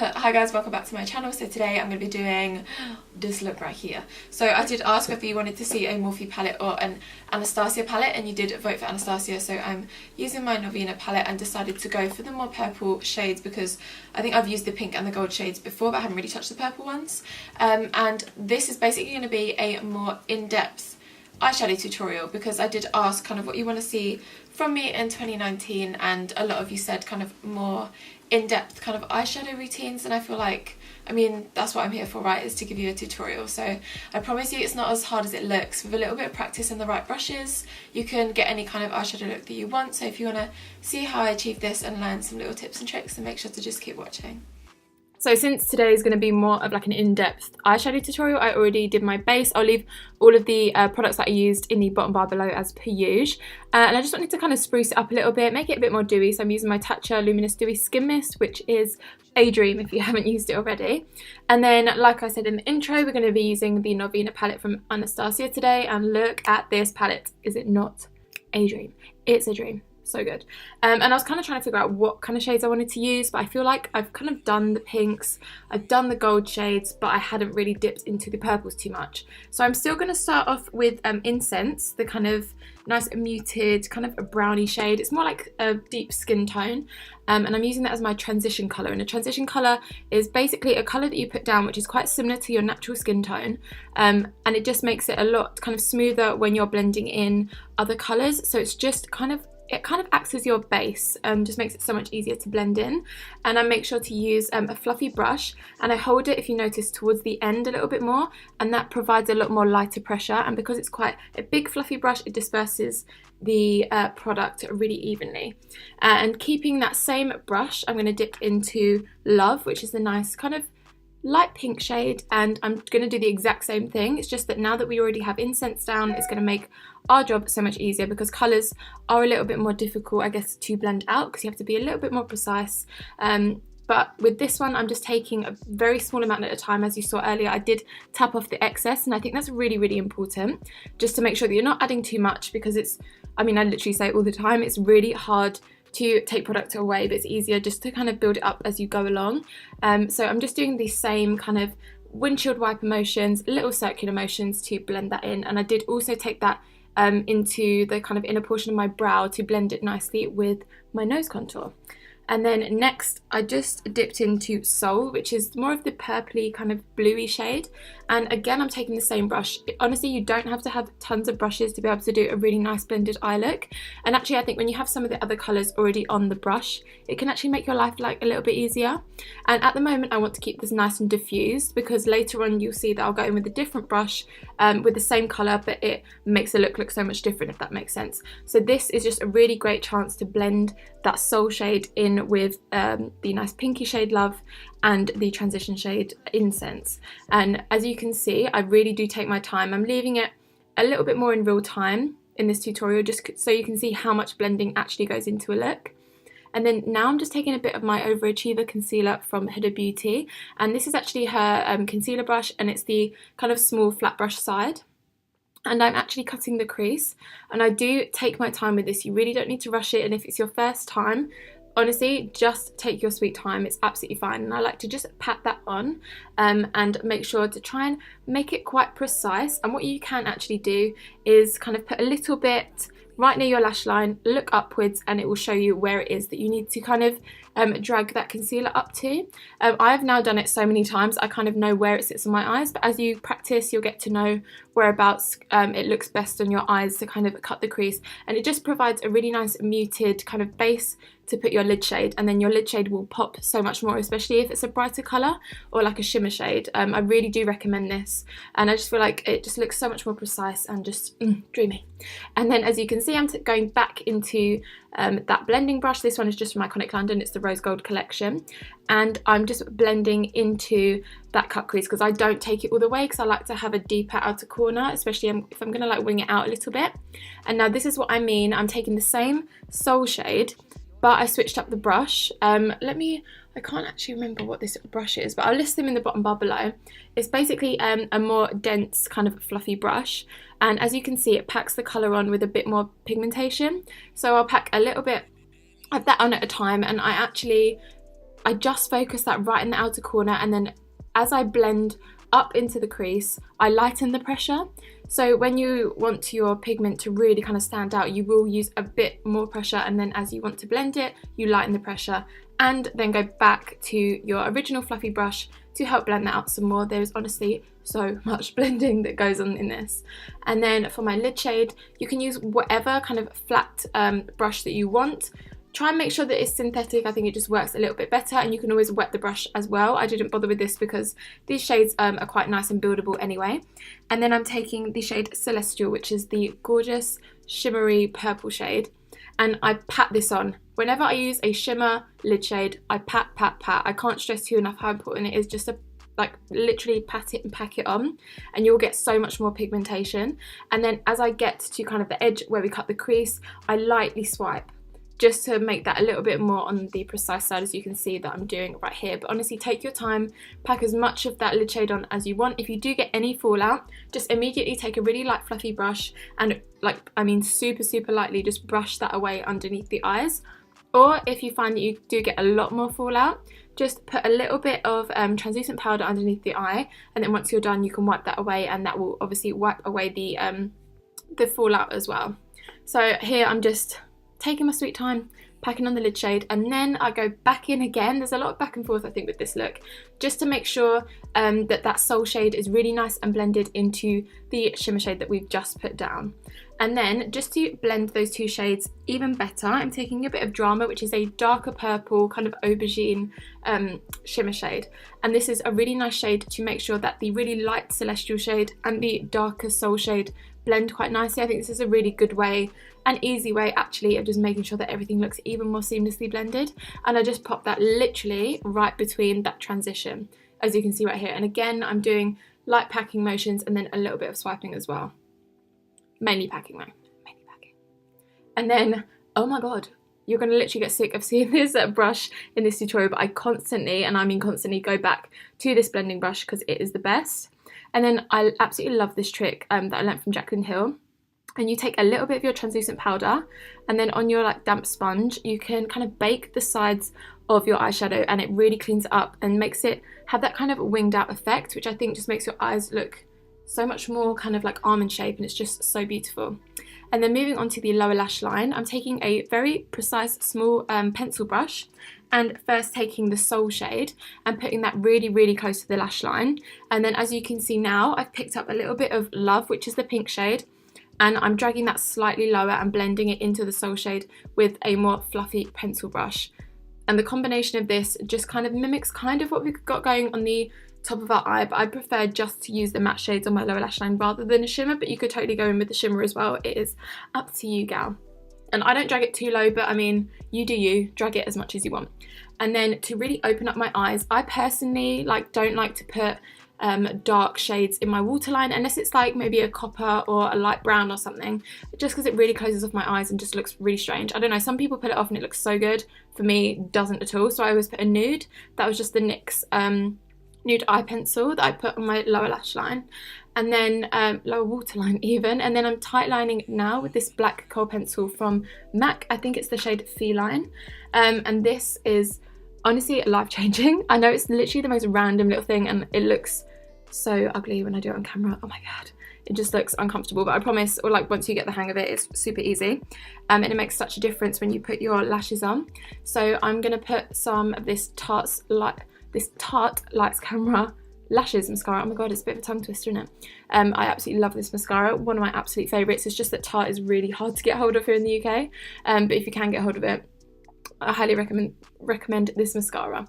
Hi guys, welcome back to my channel. So today I'm going to be doing this look right here. So I did ask if you wanted to see a Morphe palette or an Anastasia palette, and you did vote for Anastasia, so I'm using my Norvina palette and decided to go for the more purple shades because I think I've used the pink and the gold shades before but I haven't really touched the purple ones. And this is basically going to be a more in-depth eyeshadow tutorial because I did ask kind of what you want to see from me in 2019, and a lot of you said kind of more in-depth kind of eyeshadow routines, and I feel like, I mean, that's what I'm here for, right, is to give you a tutorial. So I promise you it's not as hard as it looks. With a little bit of practice and the right brushes, you can get any kind of eyeshadow look that you want. So if you want to see how I achieve this and learn some little tips and tricks, then make sure to just keep watching. So since today is going to be more of like an in-depth eyeshadow tutorial, I already did my base. I'll leave all of the products that I used in the bottom bar below as per usual. And I just wanted to kind of spruce it up a little bit, make it a bit more dewy. So I'm using my Tarte Luminous Dewy Skin Mist, which is a dream if you haven't used it already. And then, like I said in the intro, we're going to be using the Norvina palette from Anastasia today. And look at this palette. Is it not a dream? It's a dream. So good. And I was kind of trying to figure out what kind of shades I wanted to use, but I feel like I've kind of done the pinks, I've done the gold shades, but I hadn't really dipped into the purples too much. So I'm still going to start off with Incense, the kind of nice muted kind of a brownie shade. It's more like a deep skin tone, and I'm using that as my transition colour. And a transition colour is basically a colour that you put down which is quite similar to your natural skin tone, and it just makes it a lot kind of smoother when you're blending in other colours. So it's just it kind of acts as your base, just makes it so much easier to blend in. And I make sure to use a fluffy brush, and I hold it, if you notice, towards the end a little bit more, and that provides a lot more lighter pressure. And because it's quite a big fluffy brush, it disperses the product really evenly. And keeping that same brush, I'm going to dip into Love, which is the nice kind of light pink shade, and I'm going to do the exact same thing. It's just that now that we already have Incense down, it's going to make our job so much easier because colours are a little bit more difficult, I guess, to blend out because you have to be a little bit more precise. But with this one, I'm just taking a very small amount at a time. As you saw earlier, I did tap off the excess, and I think that's really, really important, just to make sure that you're not adding too much, because it's, I mean, I literally say it all the time, it's really hard to take product away, but it's easier just to kind of build it up as you go along. So I'm just doing the same kind of windshield wiper motions, little circular motions to blend that in. And I did also take that into the kind of inner portion of my brow to blend it nicely with my nose contour. And then next, I just dipped into Soul, which is more of the purpley kind of bluey shade. And again, I'm taking the same brush. Honestly, you don't have to have tons of brushes to be able to do a really nice blended eye look. And actually, I think when you have some of the other colours already on the brush, it can actually make your life like a little bit easier. And at the moment, I want to keep this nice and diffused because later on you'll see that I'll go in with a different brush with the same colour, but it makes the look so much different, if that makes sense. So this is just a really great chance to blend that Soul shade in with the nice pinky shade Love and the transition shade Incense. And as you can see, I really do take my time. I'm leaving it a little bit more in real time in this tutorial just so you can see how much blending actually goes into a look. And then now I'm just taking a bit of my Overachiever concealer from Huda Beauty, and this is actually her concealer brush, and it's the kind of small flat brush side. And I'm actually cutting the crease, and I do take my time with this. You really don't need to rush it, and if it's your first time, honestly, just take your sweet time. It's absolutely fine. And I like to just pat that on and make sure to try and make it quite precise. And what you can actually do is kind of put a little bit right near your lash line, look upwards, and it will show you where it is that you need to kind of drag that concealer up to. I have now done it so many times, I kind of know where it sits on my eyes, but as you practice, you'll get to know whereabouts it looks best on your eyes to kind of cut the crease. And it just provides a really nice muted kind of base to put your lid shade, and then your lid shade will pop so much more, especially if it's a brighter colour or like a shimmer shade. I really do recommend this, and I just feel like it just looks so much more precise and just dreamy. And then as you can see, I'm going back into that blending brush. This one is just from Iconic London, it's the Rose Gold collection, and I'm just blending into that cut crease because I don't take it all the way because I like to have a deeper outer corner, especially if I'm going to like wing it out a little bit. And now this is what I mean, I'm taking the same Soul shade, but I switched up the brush. I can't actually remember what this brush is, but I'll list them in the bottom bar below. It's basically a more dense kind of fluffy brush, and as you can see, it packs the colour on with a bit more pigmentation. So I'll pack a little bit of that on at a time, and I actually I just focus that right in the outer corner, and then as I blend up into the crease, I lighten the pressure. So when you want your pigment to really kind of stand out, you will use a bit more pressure, and then as you want to blend it, you lighten the pressure, and then go back to your original fluffy brush to help blend that out some more. There's honestly so much blending that goes on in this. And then for my lid shade, you can use whatever kind of flat brush that you want. Try and make sure that it's synthetic. I think it just works a little bit better, and you can always wet the brush as well. I didn't bother with this because these shades are quite nice and buildable anyway. And then I'm taking the shade Celestial, which is the gorgeous shimmery purple shade, and I pat this on. Whenever I use a shimmer lid shade, I pat. I can't stress to you enough how important it is just to like literally pat it and pack it on, and you'll get so much more pigmentation. And then as I get to kind of the edge where we cut the crease, I lightly swipe, just to make that a little bit more on the precise side, as you can see that I'm doing right here. But honestly, take your time, pack as much of that lid shade on as you want. If you do get any fallout, just immediately take a really light fluffy brush and super lightly just brush that away underneath the eyes. Or if you find that you do get a lot more fallout, just put a little bit of translucent powder underneath the eye, and then once you're done, you can wipe that away, and that will obviously wipe away the fallout as well. So here I'm just taking my sweet time, packing on the lid shade, and then I go back in again. There's a lot of back and forth I think with this look, just to make sure that soul shade is really nice and blended into the shimmer shade that we've just put down. And then just to blend those two shades even better, I'm taking a bit of Drama, which is a darker purple kind of aubergine shimmer shade, and this is a really nice shade to make sure that the really light Celestial shade and the darker soul shade blend quite nicely. I think this is a really good way, an easy way actually, of just making sure that everything looks even more seamlessly blended. And I just pop that literally right between that transition, as you can see right here. And again, I'm doing light packing motions and then a little bit of swiping as well. Mainly packing though, mainly packing. And then, oh my god, you're going to literally get sick of seeing this brush in this tutorial, but I constantly, and I mean constantly, go back to this blending brush because it is the best. And then I absolutely love this trick that I learned from Jaclyn Hill. And you take a little bit of your translucent powder, and then on your like damp sponge, you can kind of bake the sides of your eyeshadow, and it really cleans it up and makes it have that kind of winged out effect, which I think just makes your eyes look so much more kind of like almond shape, and it's just so beautiful. And then moving on to the lower lash line, I'm taking a very precise small pencil brush, and first taking the Soul shade and putting that really close to the lash line. And then as you can see now, I've picked up a little bit of Love, which is the pink shade, and I'm dragging that slightly lower and blending it into the Soul shade with a more fluffy pencil brush. And the combination of this just kind of mimics kind of what we've got going on the top of our eye, but I prefer just to use the matte shades on my lower lash line rather than a shimmer, but you could totally go in with the shimmer as well. It is up to you, gal. And I don't drag it too low, but I mean, you do you, drag it as much as you want. And then to really open up my eyes, I personally don't like to put dark shades in my waterline unless it's like maybe a copper or a light brown or something, just because it really closes off my eyes and just looks really strange. I don't know, some people put it off and it looks so good. For me, it doesn't at all. So I always put a nude. That was just the NYX nude eye pencil that I put on my lower lash line, and then lower waterline even. And then I'm tight lining now with this black kohl pencil from MAC. I think it's the shade Feline, and this is honestly life-changing. I know it's literally the most random little thing, and it looks so ugly when I do it on camera. Oh my god, it just looks uncomfortable, but I promise, or like once you get the hang of it, it's super easy, and it makes such a difference when you put your lashes on. So I'm gonna put some of this Tarte Lights Camera Lashes mascara. Oh my god, it's a bit of a tongue twister, isn't it? I absolutely love this mascara, one of my absolute favourites. It's just that Tarte is really hard to get hold of here in the UK, but if you can get hold of it, I highly recommend this mascara.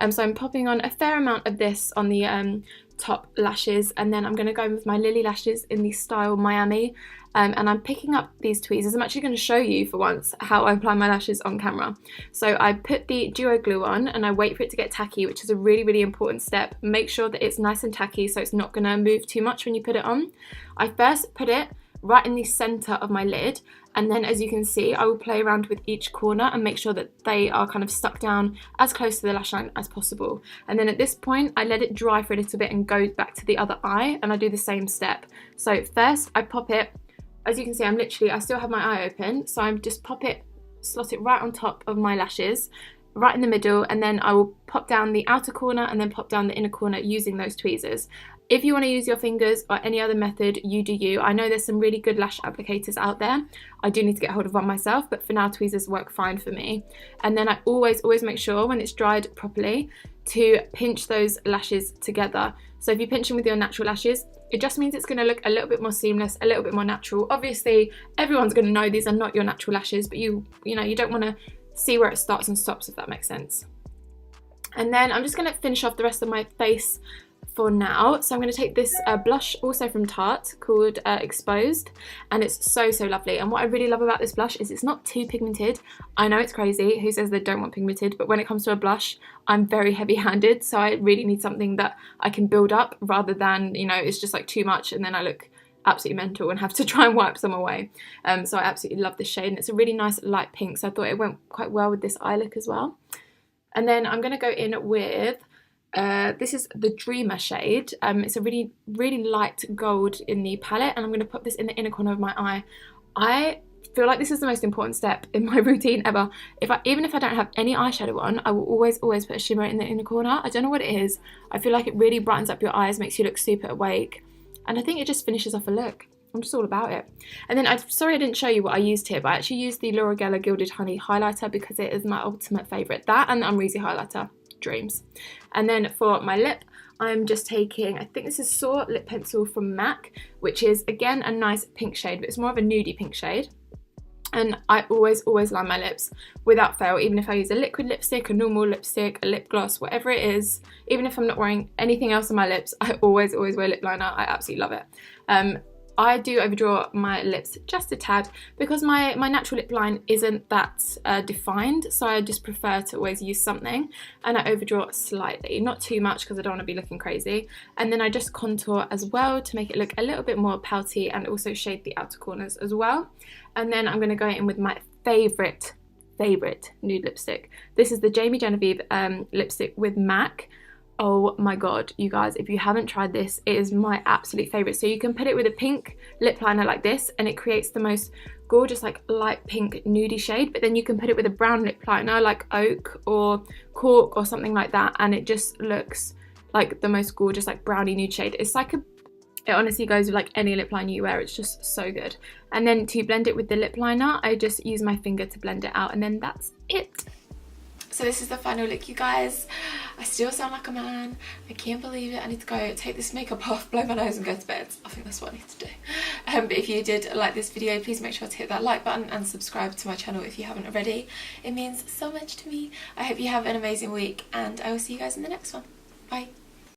So I'm popping on a fair amount of this on the top lashes, and then I'm going to go in with my Lily lashes in the style Miami, and I'm picking up these tweezers. I'm actually going to show you for once how I apply my lashes on camera. So I put the duo glue on and I wait for it to get tacky, which is a really important step. Make sure that it's nice and tacky so it's not going to move too much when you put it on. I first put it right in the center of my lid, and then as you can see, I will play around with each corner and make sure that they are kind of stuck down as close to the lash line as possible. And then at this point, I let it dry for a little bit and go back to the other eye, and I do the same step. So first I pop it, as you can see, I still have my eye open, so I'm just slot it right on top of my lashes, right in the middle, and then I will pop down the outer corner and then pop down the inner corner using those tweezers. If you want to use your fingers or any other method, you do you. I know there's some really good lash applicators out there. I do need to get hold of one myself, but for now tweezers work fine for me. And then I always make sure when it's dried properly to pinch those lashes together. So if you pinch them with your natural lashes, it just means it's going to look a little bit more seamless, a little bit more natural. Obviously, everyone's going to know these are not your natural lashes, but you know, you don't want to see where it starts and stops, if that makes sense. And then I'm just going to finish off the rest of my face for now. So I'm going to take this blush also from Tarte called Exposed, and it's so lovely. And what I really love about this blush is it's not too pigmented. I know it's crazy, who says they don't want pigmented, but when it comes to a blush, I'm very heavy-handed, so I really need something that I can build up rather than, you know, it's just like too much and then I look absolutely mental and have to try and wipe some away. So I absolutely love this shade, and it's a really nice light pink, so I thought it went quite well with this eye look as well. And then I'm going to go in with this is the Dreamer shade. It's a really light gold in the palette, and I'm going to put this in the inner corner of my eye. I feel like this is the most important step in my routine ever. Even if I don't have any eyeshadow on, I will always put a shimmer in the inner corner. I don't know what it is. I feel like it really brightens up your eyes, makes you look super awake, and I think it just finishes off a look. I'm just all about it. And then, sorry I didn't show you what I used here, but I actually used the Laura Geller Gilded Honey highlighter because it is my ultimate favourite. That and the Unreasy highlighter. Dreams. And then for my lip, I'm just taking, I think this is Soar Lip Pencil from MAC, which is again a nice pink shade, but it's more of a nudie pink shade. And I always line my lips without fail, even if I use a liquid lipstick, a normal lipstick, a lip gloss, whatever it is. Even if I'm not wearing anything else on my lips, I always wear lip liner. I absolutely love it. I do overdraw my lips just a tad because my natural lip line isn't that defined, so I just prefer to always use something, and I overdraw slightly, not too much because I don't want to be looking crazy. And then I just contour as well to make it look a little bit more pouty and also shade the outer corners as well. And then I'm going to go in with my favourite nude lipstick. This is the Genevieve lipstick with MAC. Oh my god, you guys, if you haven't tried this, it is my absolute favourite. So you can put it with a pink lip liner like this, and it creates the most gorgeous like light pink nudie shade, but then you can put it with a brown lip liner like Oak or Cork or something like that, and it just looks like the most gorgeous like brownie nude shade. It's like it honestly goes with like any lip liner you wear. It's just so good. And then to blend it with the lip liner, I just use my finger to blend it out, and then that's it. So this is the final look, you guys. I still sound like a man. I can't believe it. I need to go take this makeup off, blow my nose and go to bed. I think that's what I need to do. But if you did like this video, please make sure to hit that like button and subscribe to my channel if you haven't already. It means so much to me. I hope you have an amazing week, and I will see you guys in the next one. Bye.